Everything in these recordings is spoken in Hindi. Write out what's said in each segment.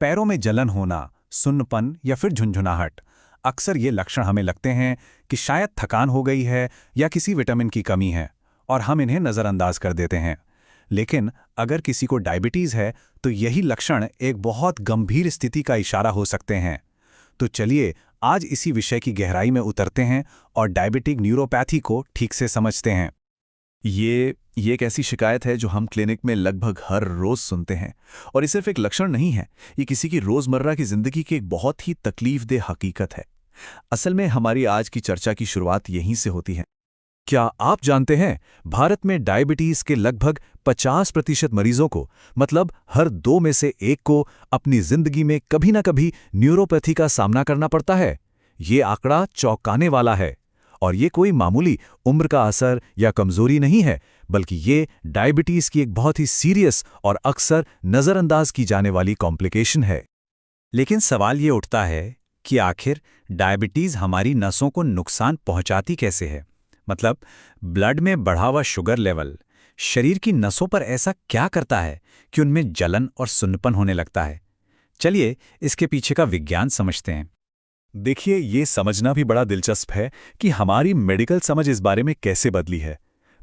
पैरों में जलन होना, सुन्नपन या फिर झुंझुनाहट, अक्सर ये लक्षण हमें लगते हैं कि शायद थकान हो गई है या किसी विटामिन की कमी है, और हम इन्हें नज़रअंदाज कर देते हैं। लेकिन अगर किसी को डायबिटीज़ है तो यही लक्षण एक बहुत गंभीर स्थिति का इशारा हो सकते हैं। तो चलिए आज इसी विषय की गहराई में उतरते हैं और डायबिटिक न्यूरोपैथी को ठीक से समझते हैं। ये एक ऐसी शिकायत है जो हम क्लिनिक में लगभग हर रोज सुनते हैं। और ये सिर्फ एक लक्षण नहीं है, ये किसी की रोजमर्रा की जिंदगी की एक बहुत ही तकलीफदेह हकीकत है। असल में हमारी आज की चर्चा की शुरुआत यहीं से होती है। क्या आप जानते हैं, भारत में डायबिटीज के लगभग 50% मरीजों को, मतलब हर 2 में से 1 को, अपनी जिंदगी में कभी ना कभी न्यूरोपैथी का सामना करना पड़ता है। ये आंकड़ा चौंकाने वाला है। और ये कोई मामूली उम्र का असर या कमजोरी नहीं है, बल्कि ये डायबिटीज की एक बहुत ही सीरियस और अक्सर नजरअंदाज की जाने वाली कॉम्प्लिकेशन है। लेकिन सवाल ये उठता है कि आखिर डायबिटीज़ हमारी नसों को नुकसान पहुंचाती कैसे है? मतलब ब्लड में बढ़ा हुआ शुगर लेवल शरीर की नसों पर ऐसा क्या करता है कि उनमें जलन और सुन्नपन होने लगता है? चलिए इसके पीछे का विज्ञान समझते हैं। देखिए, ये समझना भी बड़ा दिलचस्प है कि हमारी मेडिकल समझ इस बारे में कैसे बदली है।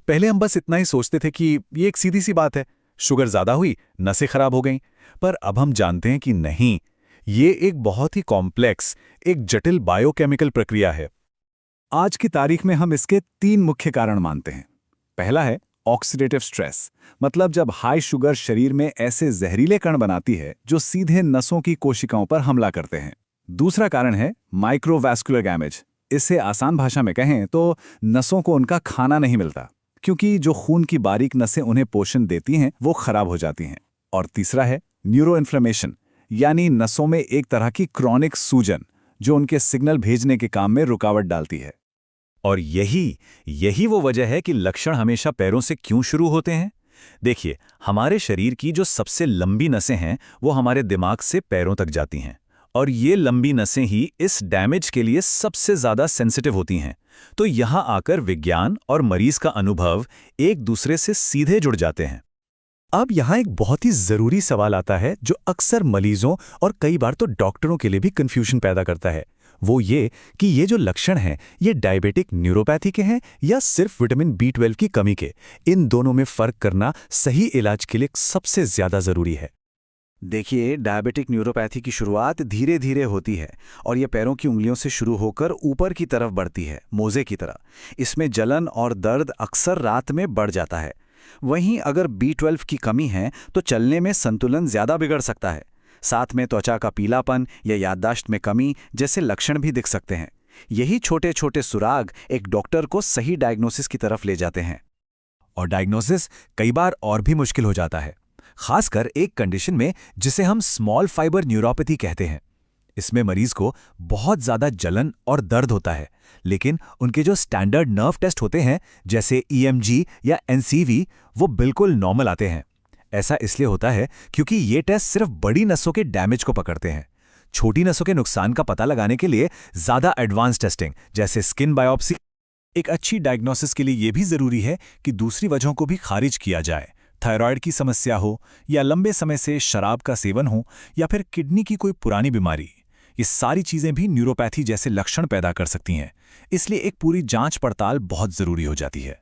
पहले हम बस इतना ही सोचते थे कि ये एक सीधी सी बात है, शुगर ज्यादा हुई, नसें खराब हो गईं। पर अब हम जानते हैं कि नहीं, ये एक बहुत ही कॉम्प्लेक्स, एक जटिल बायोकेमिकल प्रक्रिया है। आज की तारीख में हम इसके 3 मुख्य कारण मानते हैं। पहला है ऑक्सीडेटिव स्ट्रेस, मतलब जब हाई शुगर शरीर में ऐसे जहरीले कण बनाती है जो सीधे नसों की कोशिकाओं पर हमला करते हैं। दूसरा कारण है माइक्रोवैस्कुलर डैमेज। इससे आसान भाषा में कहें तो नसों को उनका खाना नहीं मिलता, क्योंकि जो खून की बारीक नसें उन्हें पोषण देती हैं वो खराब हो जाती हैं। और तीसरा है न्यूरो इन्फ्लेमेशन, यानी नसों में एक तरह की क्रॉनिक सूजन जो उनके सिग्नल भेजने के काम में रुकावट डालती है। और यही वो वजह है कि लक्षण हमेशा पैरों से क्यों शुरू होते हैं। देखिए, हमारे शरीर की जो सबसे लंबी नसें हैं वो हमारे दिमाग से पैरों तक जाती हैं, और ये लंबी नसें ही इस डैमेज के लिए सबसे ज़्यादा सेंसिटिव होती हैं। तो यहाँ आकर विज्ञान और मरीज का अनुभव एक दूसरे से सीधे जुड़ जाते हैं। अब यहाँ एक बहुत ही ज़रूरी सवाल आता है जो अक्सर मरीजों और कई बार तो डॉक्टरों के लिए भी कन्फ्यूजन पैदा करता है। वो ये कि ये जो लक्षण हैं, ये डायबिटिक न्यूरोपैथी के हैं या सिर्फ विटामिन B12 की कमी के। इन दोनों में फ़र्क करना सही इलाज के लिए सबसे ज़्यादा ज़रूरी है। देखिए, डायबिटिक न्यूरोपैथी की शुरुआत धीरे धीरे होती है और ये पैरों की उंगलियों से शुरू होकर ऊपर की तरफ बढ़ती है, मोज़े की तरह। इसमें जलन और दर्द अक्सर रात में बढ़ जाता है। वहीं अगर B12 की कमी है तो चलने में संतुलन ज़्यादा बिगड़ सकता है। साथ में त्वचा का पीलापन या याददाश्त में कमी जैसे लक्षण भी दिख सकते हैं। यही छोटे छोटे सुराग एक डॉक्टर को सही डायग्नोसिस की तरफ ले जाते हैं। और डायग्नोसिस कई बार और भी मुश्किल हो जाता है, खासकर एक कंडीशन में जिसे हम स्मॉल फाइबर न्यूरोपैथी कहते हैं। इसमें मरीज को बहुत ज़्यादा जलन और दर्द होता है, लेकिन उनके जो स्टैंडर्ड नर्व टेस्ट होते हैं जैसे EMG या NCV, वो बिल्कुल नॉर्मल आते हैं। ऐसा इसलिए होता है क्योंकि ये टेस्ट सिर्फ बड़ी नसों के डैमेज को पकड़ते हैं। छोटी नसों के नुकसान का पता लगाने के लिए ज़्यादा एडवांस टेस्टिंग जैसे स्किन बायोप्सी। एक अच्छी डायग्नोसिस के लिए ये भी ज़रूरी है कि दूसरी वजहों को भी खारिज किया जाए। थायराइड की समस्या हो, या लंबे समय से शराब का सेवन हो, या फिर किडनी की कोई पुरानी बीमारी। ये सारी चीज़ें भी न्यूरोपैथी जैसे लक्षण पैदा कर सकती हैं। इसलिए एक पूरी जांच पड़ताल बहुत ज़रूरी हो जाती है।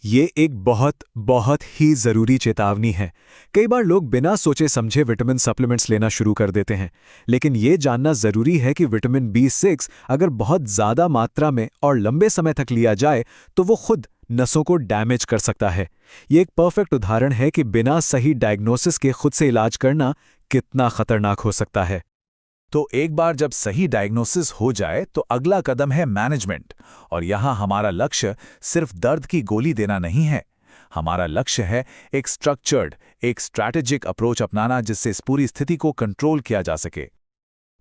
ये एक बहुत ही ज़रूरी चेतावनी है। कई बार लोग बिना सोचे समझे विटामिन सप्लीमेंट्स लेना शुरू कर देते हैं, लेकिन ये जानना ज़रूरी है कि विटामिन B6 अगर बहुत ज़्यादा मात्रा में और लंबे समय तक लिया जाए तो वो खुद नसों को डैमेज कर सकता है। ये एक परफेक्ट उदाहरण है कि बिना सही डायग्नोसिस के खुद से इलाज करना कितना खतरनाक हो सकता है। तो एक बार जब सही डायग्नोसिस हो जाए तो अगला कदम है मैनेजमेंट। और यहाँ हमारा लक्ष्य सिर्फ दर्द की गोली देना नहीं है। हमारा लक्ष्य है एक स्ट्रक्चर्ड, एक स्ट्रैटेजिक अप्रोच अपनाना जिससे इस पूरी स्थिति को कंट्रोल किया जा सके।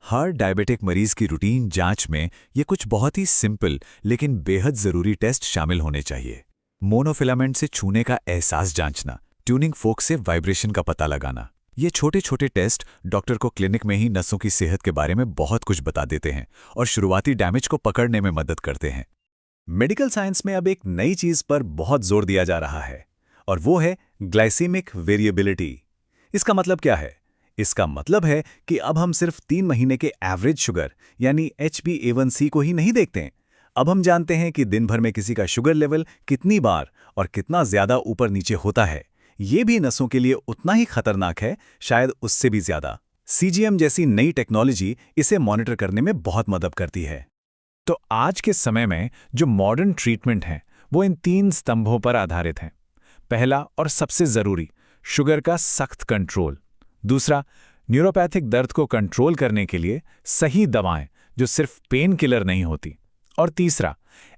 हर डायबिटिक मरीज की रूटीन जांच में ये कुछ बहुत ही सिंपल लेकिन बेहद ज़रूरी टेस्ट शामिल होने चाहिए। मोनोफिलामेंट से छूने का एहसास जांचना, ट्यूनिंग फोक से वाइब्रेशन का पता लगाना। ये छोटे छोटे टेस्ट डॉक्टर को क्लिनिक में ही नसों की सेहत के बारे में बहुत कुछ बता देते हैं और शुरुआती डैमेज को पकड़ने में मदद करते हैं। मेडिकल साइंस में अब एक नई चीज़ पर बहुत जोर दिया जा रहा है, और वो है ग्लाइसेमिक वेरिएबिलिटी। इसका मतलब क्या है? इसका मतलब है कि अब हम सिर्फ 3 महीने के एवरेज शुगर यानी HbA1c को ही नहीं देखते हैं। अब हम जानते हैं कि दिन भर में किसी का शुगर लेवल कितनी बार और कितना ज्यादा ऊपर नीचे होता है। ये भी नसों के लिए उतना ही खतरनाक है, शायद उससे भी ज्यादा। CGM जैसी नई टेक्नोलॉजी इसे मॉनिटर करने में बहुत मदद करती है। तो आज के समय में जो मॉडर्न ट्रीटमेंट हैं वो इन 3 स्तंभों पर आधारित हैं। पहला और सबसे जरूरी, शुगर का सख्त कंट्रोल। दूसरा, न्यूरोपैथिक दर्द को कंट्रोल करने के लिए सही दवाएं जो सिर्फ पेन किलर नहीं होती। और तीसरा,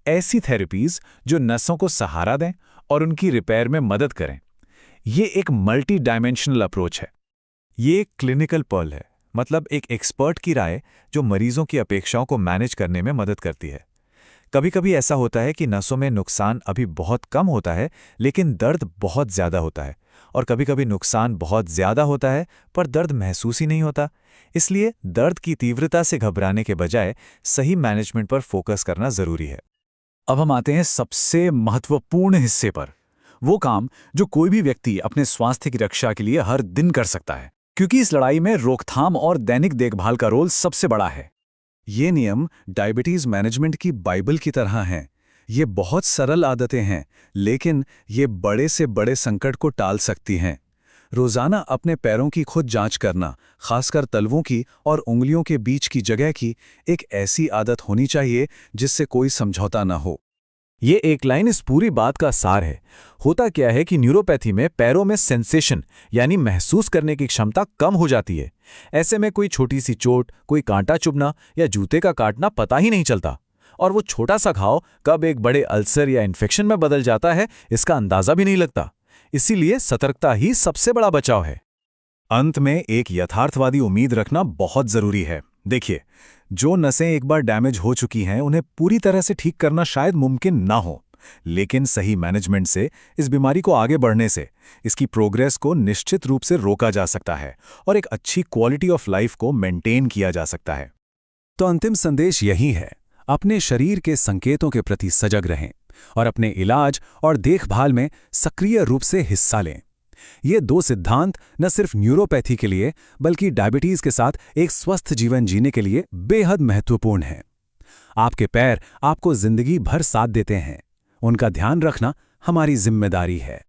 ऐसी थेरेपीज जो नसों को सहारा दें और उनकी रिपेयर में मदद करें। ये एक मल्टी डायमेंशनल अप्रोच है। ये एक क्लिनिकल पर्ल है, मतलब एक एक्सपर्ट की राय जो मरीजों की अपेक्षाओं को मैनेज करने में मदद करती है। कभी कभी ऐसा होता है कि नसों में नुकसान अभी बहुत कम होता है लेकिन दर्द बहुत ज़्यादा होता है, और कभी कभी नुकसान बहुत ज़्यादा होता है पर दर्द महसूस ही नहीं होता। इसलिए दर्द की तीव्रता से घबराने के बजाय सही मैनेजमेंट पर फोकस करना ज़रूरी है। अब हम आते हैं सबसे महत्वपूर्ण हिस्से पर, वो काम जो कोई भी व्यक्ति अपने स्वास्थ्य की रक्षा के लिए हर दिन कर सकता है, क्योंकि इस लड़ाई में रोकथाम और दैनिक देखभाल का रोल सबसे बड़ा है। ये नियम डायबिटीज मैनेजमेंट की बाइबल की तरह हैं। ये बहुत सरल आदतें हैं, लेकिन ये बड़े से बड़े संकट को टाल सकती हैं। रोजाना अपने पैरों की खुद जांच करना, खासकर तलवों की और उंगलियों के बीच की जगह की, एक ऐसी आदत होनी चाहिए जिससे कोई समझौता न हो। ये एक लाइन इस पूरी बात का सार है। होता क्या है कि न्यूरोपैथी में पैरों में सेंसेशन यानी महसूस करने की क्षमता कम हो जाती है। ऐसे में कोई छोटी सी चोट, कोई कांटा चुभना या जूते का काटना पता ही नहीं चलता, और वो छोटा सा घाव कब एक बड़े अल्सर या इन्फेक्शन में बदल जाता है इसका अंदाजा भी नहीं लगता। इसीलिए सतर्कता ही सबसे बड़ा बचाव है। अंत में एक यथार्थवादी उम्मीद रखना बहुत जरूरी है। देखिए, जो नसें एक बार डैमेज हो चुकी हैं उन्हें पूरी तरह से ठीक करना शायद मुमकिन ना हो, लेकिन सही मैनेजमेंट से इस बीमारी को आगे बढ़ने से इसकी प्रोग्रेस को निश्चित रूप से रोका जा सकता है और एक अच्छी क्वालिटी ऑफ लाइफ को मेंटेन किया जा सकता है। तो अंतिम संदेश यही है, अपने शरीर के संकेतों के प्रति सजग रहें और अपने इलाज और देखभाल में सक्रिय रूप से हिस्सा लें। ये 2 सिद्धांत न सिर्फ न्यूरोपैथी के लिए बल्कि डायबिटीज के साथ एक स्वस्थ जीवन जीने के लिए बेहद महत्वपूर्ण हैं। आपके पैर आपको जिंदगी भर साथ देते हैं, उनका ध्यान रखना हमारी जिम्मेदारी है।